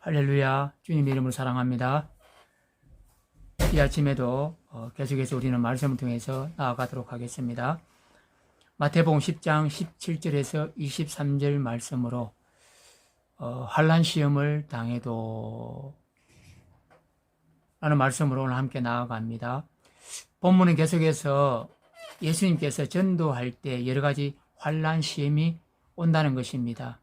할렐루야. 주님 이름으로 사랑합니다. 이 아침에도 계속해서 우리는 말씀을 통해서 나아가도록 하겠습니다. 마태복음 10장 17절에서 23절 말씀으로 환난 시험을 당해도 라는 말씀으로 오늘 함께 나아갑니다. 본문은 계속해서 예수님께서 전도할 때 여러 가지 환난 시험이 온다는 것입니다.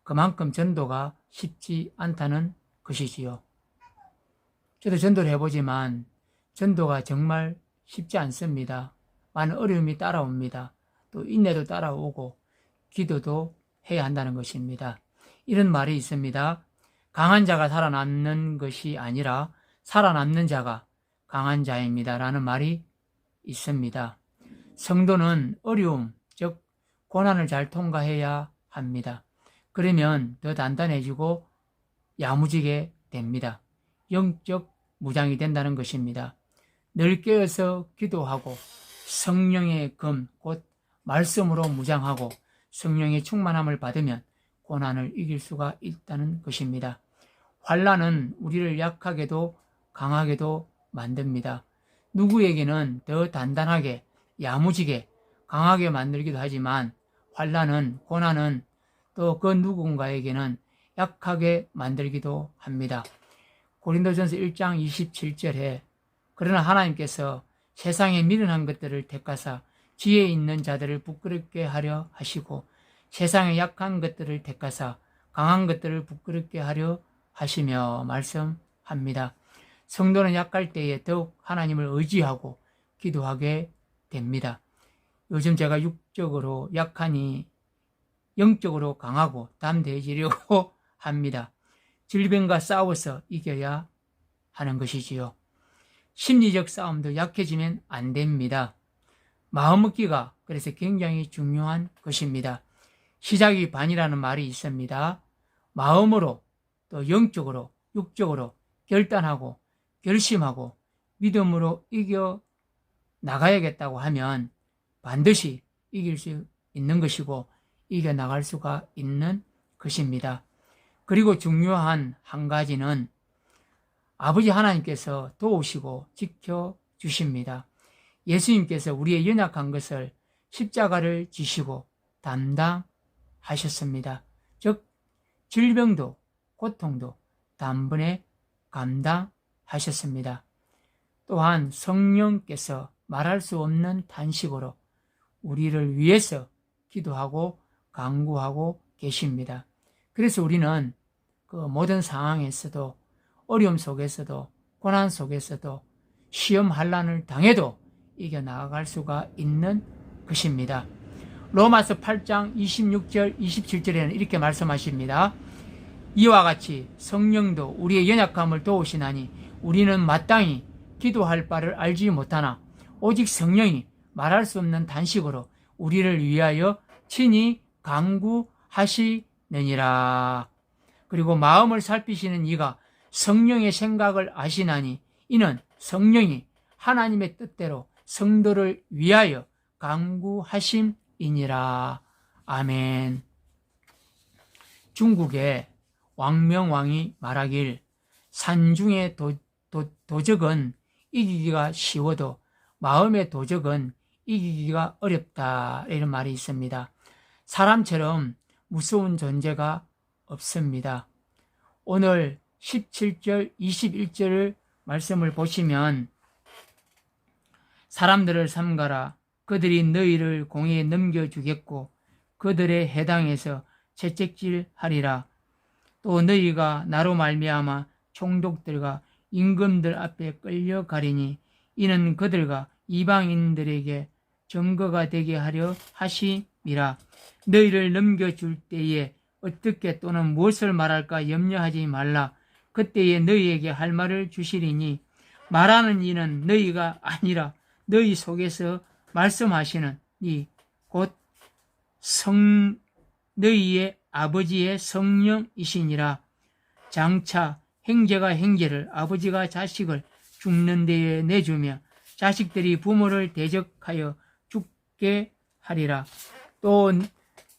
그만큼 전도가 쉽지 않다는 것이지요. 저도 전도를 해보지만 전도가 정말 쉽지 않습니다. 많은 어려움이 따라옵니다. 또 인내도 따라오고 기도도 해야 한다는 것입니다. 이런 말이 있습니다. 강한 자가 살아남는 것이 아니라 살아남는 자가 강한 자입니다. 라는 말이 있습니다. 성도는 어려움, 즉 고난을 잘 통과해야 합니다. 그러면 더 단단해지고 야무지게 됩니다. 영적 무장이 된다는 것입니다. 늘 깨어서 기도하고 성령의 금, 곧 말씀으로 무장하고 성령의 충만함을 받으면 고난을 이길 수가 있다는 것입니다. 환난은 우리를 약하게도 강하게도 만듭니다. 누구에게는 더 단단하게, 야무지게, 강하게 만들기도 하지만 환난은, 고난은 또 그 누군가에게는 약하게 만들기도 합니다. 고린도전서 1장 27절에 그러나 하나님께서 세상에 미련한 것들을 택하사 지혜 있는 자들을 부끄럽게 하려 하시고 세상에 약한 것들을 택하사 강한 것들을 부끄럽게 하려 하시며 말씀합니다. 성도는 약할 때에 더욱 하나님을 의지하고 기도하게 됩니다. 요즘 제가 육적으로 약하니 영적으로 강하고 담대해지려고 합니다. 질병과 싸워서 이겨야 하는 것이지요. 심리적 싸움도 약해지면 안 됩니다. 마음먹기가 그래서 굉장히 중요한 것입니다. 시작이 반이라는 말이 있습니다. 마음으로 또 영적으로 육적으로 결단하고 결심하고 믿음으로 이겨 나가야겠다고 하면 반드시 이길 수 있는 것이고 이겨 나갈 수가 있는 것입니다. 그리고 중요한 한 가지는 아버지 하나님께서 도우시고 지켜주십니다. 예수님께서 우리의 연약한 것을 십자가를 지시고 담당하셨습니다. 즉 질병도 고통도 단번에 감당하셨습니다. 또한 성령께서 말할 수 없는 탄식으로 우리를 위해서 기도하고 간구하고 계십니다. 그래서 우리는 그 모든 상황에서도 어려움 속에서도 고난 속에서도 시험 환난을 당해도 이겨나갈 수가 있는 것입니다. 로마서 8장 26절 27절에는 이렇게 말씀하십니다. 이와 같이 성령도 우리의 연약함을 도우시나니 우리는 마땅히 기도할 바를 알지 못하나 오직 성령이 말할 수 없는 단식으로 우리를 위하여 친히 간구하시느니라. 그리고 마음을 살피시는 이가 성령의 생각을 아시나니 이는 성령이 하나님의 뜻대로 성도를 위하여 간구하심이니라. 아멘. 중국의 왕명왕이 말하길 산중의 도적은 이기기가 쉬워도 마음의 도적은 이기기가 어렵다. 이런 말이 있습니다. 사람처럼 무서운 존재가 없습니다. 오늘 17절, 21절 말씀을 보시면 사람들을 삼가라. 그들이 너희를 공에 넘겨주겠고 그들의 해당에서 채찍질하리라. 또 너희가 나로 말미암아 총독들과 임금들 앞에 끌려가리니 이는 그들과 이방인들에게 증거가 되게 하려 하심이라. 너희를 넘겨줄 때에 어떻게 또는 무엇을 말할까 염려하지 말라. 그때에 너희에게 할 말을 주시리니 말하는 이는 너희가 아니라 너희 속에서 말씀하시는 이 곧 너희의 아버지의 성령이시니라. 장차 형제가 형제를 아버지가 자식을 죽는 데에 내주며 자식들이 부모를 대적하여 죽게 하리라. 또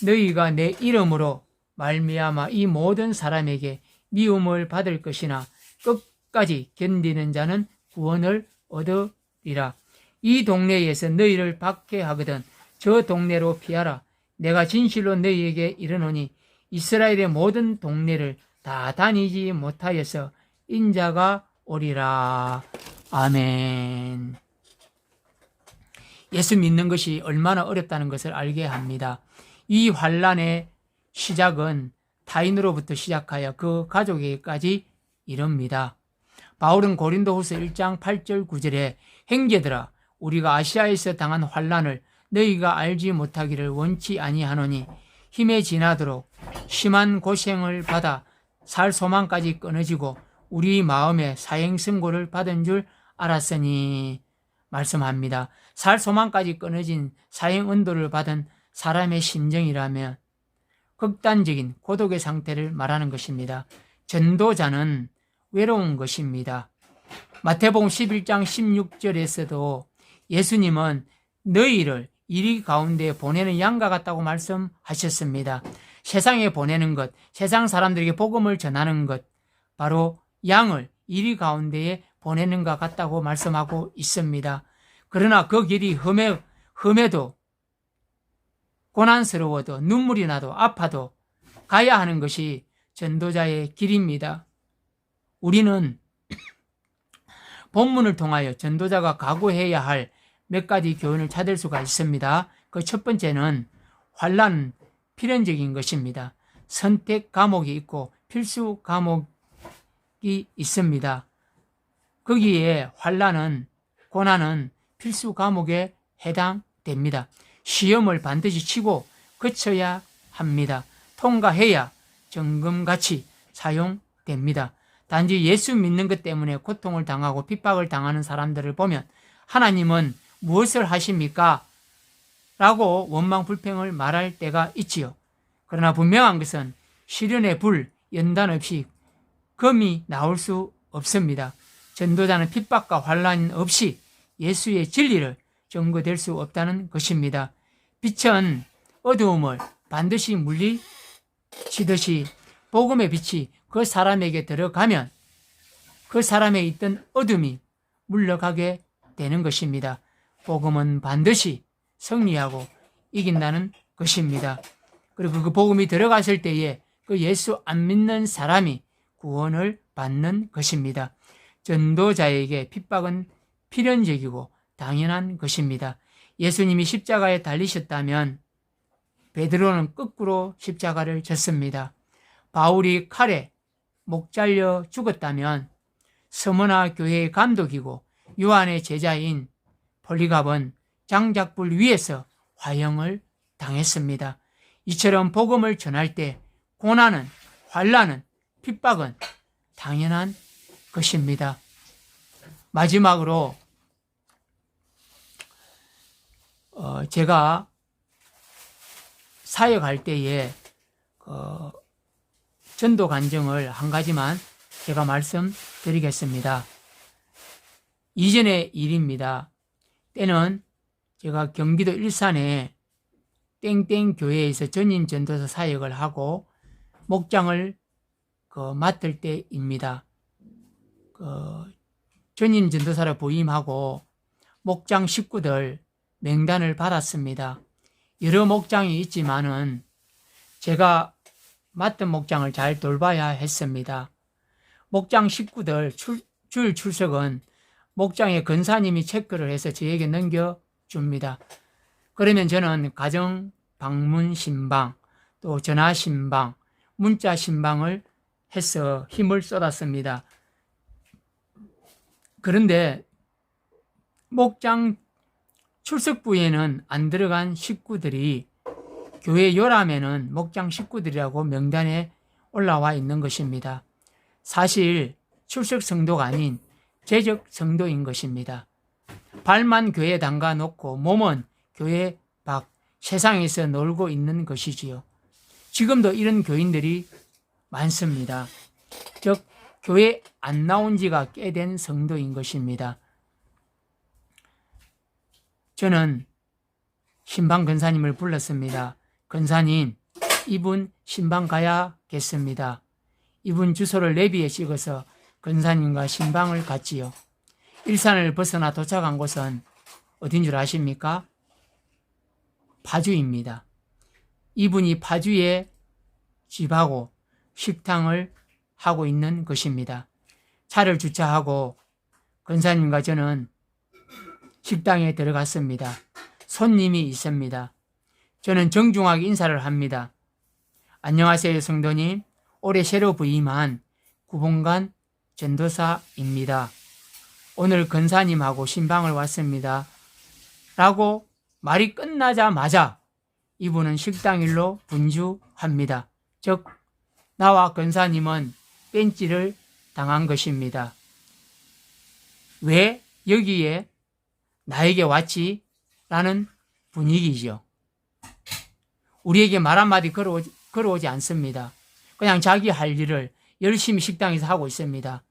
너희가 내 이름으로 말미암아 이 모든 사람에게 미움을 받을 것이나 끝까지 견디는 자는 구원을 얻으리라. 이 동네에서 너희를 박해하거든 저 동네로 피하라. 내가 진실로 너희에게 이르노니 이스라엘의 모든 동네를 다 다니지 못하여서 인자가 오리라. 아멘. 예수 믿는 것이 얼마나 어렵다는 것을 알게 합니다. 이 환란의 시작은 타인으로부터 시작하여 그 가족에게까지 이릅니다. 바울은 고린도후서 1장 8절 9절에 형제들아 우리가 아시아에서 당한 환란을 너희가 알지 못하기를 원치 아니하노니 힘에 지나도록 심한 고생을 받아 살 소망까지 끊어지고 우리 마음에 사형선고를 받은 줄 알았으니 말씀합니다. 살 소망까지 끊어진 사형 언도를 받은 사람의 심정이라면 극단적인 고독의 상태를 말하는 것입니다. 전도자는 외로운 것입니다. 마태복음 11장 16절에서도 예수님은 너희를 이리 가운데 보내는 양과 같다고 말씀하셨습니다. 세상에 보내는 것, 세상 사람들에게 복음을 전하는 것, 바로 양을 이리 가운데에 보내는 것 같다고 말씀하고 있습니다. 그러나 그 길이 험해도 고난스러워도 눈물이 나도 아파도 가야 하는 것이 전도자의 길입니다. 우리는 본문을 통하여 전도자가 각오해야 할 몇 가지 교훈을 찾을 수가 있습니다. 그 첫 번째는 환난은 필연적인 것입니다. 선택 과목이 있고 필수 과목이 있습니다. 거기에 환난은 고난은 필수 과목에 해당됩니다. 시험을 반드시 치고 거쳐야 합니다. 통과해야 정금같이 사용됩니다. 단지 예수 믿는 것 때문에 고통을 당하고 핍박을 당하는 사람들을 보면 하나님은 무엇을 하십니까? 라고 원망불평을 말할 때가 있지요. 그러나 분명한 것은 시련의 불, 연단 없이 검이 나올 수 없습니다. 전도자는 핍박과 환란 없이 예수의 진리를 전거될 수 없다는 것입니다. 빛은 어두움을 반드시 물리치듯이 복음의 빛이 그 사람에게 들어가면 그 사람에 있던 어둠이 물러가게 되는 것입니다. 복음은 반드시 승리하고 이긴다는 것입니다. 그리고 그 복음이 들어갔을 때에 그 예수 안 믿는 사람이 구원을 받는 것입니다. 전도자에게 핍박은 필연적이고 당연한 것입니다. 예수님이 십자가에 달리셨다면 베드로는 거꾸로 십자가를 졌습니다. 바울이 칼에 목 잘려 죽었다면 서머나 교회의 감독이고 요한의 제자인 폴리갑은 장작불 위에서 화형을 당했습니다. 이처럼 복음을 전할 때 고난은, 환난은, 핍박은 당연한 것입니다. 마지막으로 제가 사역할 때에 전도 간증을 한 가지만 제가 말씀드리겠습니다. 이전의 일입니다. 때는 제가 경기도 일산에 땡땡 교회에서 전임 전도사 사역을 하고 목장을 맡을 때입니다. 전임 전도사를 부임하고 목장 식구들 명단을 받았습니다. 여러 목장이 있지만은 제가 맡은 목장을 잘 돌봐야 했습니다. 목장 식구들 주일 출석은 목장의 권사님이 체크를 해서 저에게 넘겨줍니다. 그러면 저는 가정 방문 신방, 또 전화 신방, 문자 신방을 해서 힘을 쏟았습니다. 그런데 목장 출석부에는 안 들어간 식구들이 교회 요람에는 목장 식구들이라고 명단에 올라와 있는 것입니다. 사실 출석 성도가 아닌 재적 성도인 것입니다. 발만 교회에 담가 놓고 몸은 교회 밖 세상에서 놀고 있는 것이지요. 지금도 이런 교인들이 많습니다. 즉 교회 안 나온 지가 꽤 된 성도인 것입니다. 저는 신방 권사님을 불렀습니다. 권사님, 이분 신방 가야겠습니다. 이분 주소를 내비에 찍어서 권사님과 신방을 갔지요. 일산을 벗어나 도착한 곳은 어딘 줄 아십니까? 파주입니다. 이분이 파주에 집하고 식당을 하고 있는 것입니다. 차를 주차하고 권사님과 저는 식당에 들어갔습니다. 손님이 있습니다. 저는 정중하게 인사를 합니다. 안녕하세요, 성도님. 올해 새로 부임한 구봉관 전도사입니다. 오늘 권사님하고 신방을 왔습니다. 라고 말이 끝나자마자 이분은 식당 일로 분주합니다. 즉 나와 권사님은 뺀찌를 당한 것입니다. 왜 여기에 나에게 왔지? 라는 분위기죠. 우리에게 말 한마디 걸어오지 않습니다. 그냥 자기 할 일을 열심히 식당에서 하고 있습니다.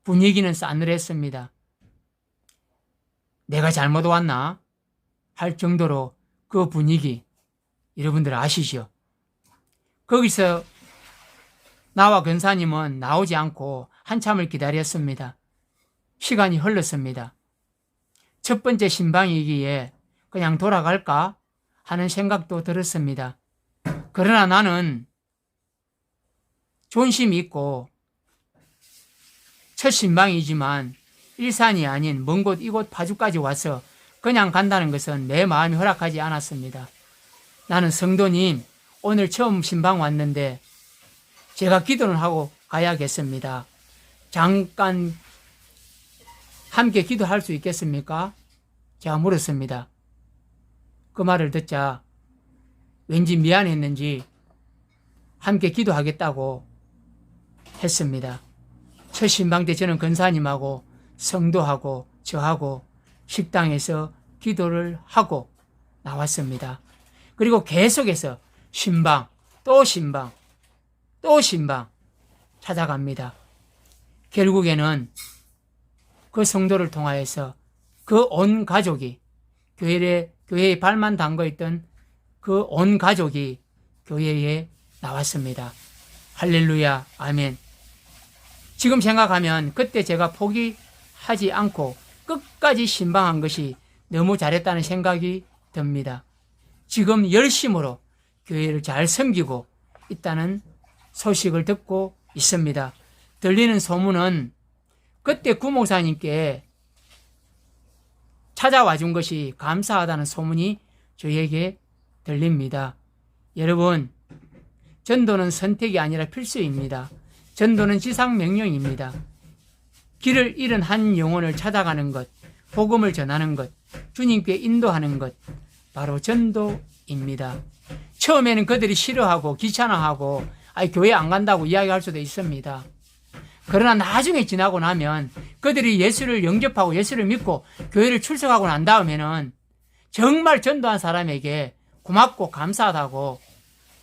분위기는 싸늘했습니다. 내가 잘못 왔나? 할 정도로 그 분위기 여러분들 아시죠? 거기서 나와 권사님은 나오지 않고 한참을 기다렸습니다. 시간이 흘렀습니다. 첫 번째 신방이기에 그냥 돌아갈까 하는 생각도 들었습니다. 그러나 나는 존심이 있고 첫 신방이지만 일산이 아닌 먼 곳 이곳 파주까지 와서 그냥 간다는 것은 내 마음이 허락하지 않았습니다. 나는 성도님, 오늘 처음 신방 왔는데 제가 기도는 하고 가야겠습니다. 잠깐 함께 기도할 수 있겠습니까? 제가 물었습니다. 그 말을 듣자 왠지 미안했는지 함께 기도하겠다고 했습니다. 첫 신방 때 저는 권사님하고 성도하고 저하고 식당에서 기도를 하고 나왔습니다. 그리고 계속해서 신방, 또 신방, 또 신방 찾아갑니다. 결국에는 그 성도를 통하여서 그 온 가족이 교회에 발만 담궈 있던 그 온 가족이 교회에 나왔습니다. 할렐루야, 아멘. 지금 생각하면 그때 제가 포기하지 않고 끝까지 신방한 것이 너무 잘했다는 생각이 듭니다. 지금 열심으로 교회를 잘 섬기고 있다는 소식을 듣고 있습니다. 들리는 소문은 그때 구목사님께 찾아와 준 것이 감사하다는 소문이 저에게 들립니다. 여러분, 전도는 선택이 아니라 필수입니다. 전도는 지상명령입니다. 길을 잃은 한 영혼을 찾아가는 것, 복음을 전하는 것, 주님께 인도하는 것, 바로 전도입니다. 처음에는 그들이 싫어하고 귀찮아하고 교회 안 간다고 이야기할 수도 있습니다. 그러나 나중에 지나고 나면 그들이 예수를 영접하고 예수를 믿고 교회를 출석하고 난 다음에는 정말 전도한 사람에게 고맙고 감사하다고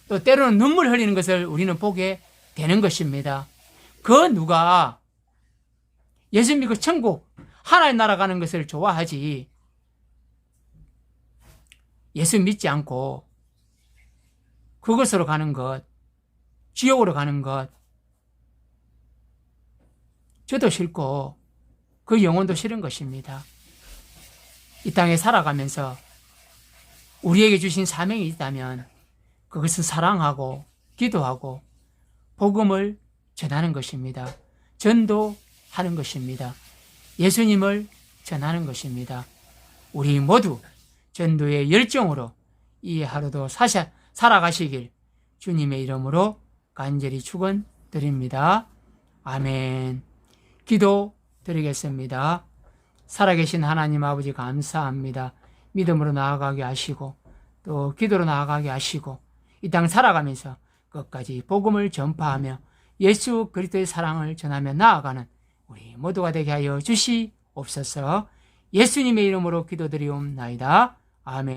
또 때로는 눈물 흘리는 것을 우리는 보게 되는 것입니다. 그 누가 예수 믿고 천국 하나님 나라 가는 것을 좋아하지 예수 믿지 않고 그것으로 가는 것, 지옥으로 가는 것, 저도 싫고 그 영혼도 싫은 것입니다. 이 땅에 살아가면서 우리에게 주신 사명이 있다면 그것은 사랑하고 기도하고 복음을 전하는 것입니다. 전도하는 것입니다. 예수님을 전하는 것입니다. 우리 모두 전도의 열정으로 이 하루도 살아가시길 주님의 이름으로 간절히 축원드립니다. 아멘. 기도 드리겠습니다. 살아계신 하나님 아버지 감사합니다. 믿음으로 나아가게 하시고 또 기도로 나아가게 하시고 이 땅 살아가면서 끝까지 복음을 전파하며 예수 그리스도의 사랑을 전하며 나아가는 우리 모두가 되게 하여 주시옵소서. 예수님의 이름으로 기도드리옵나이다. 아멘.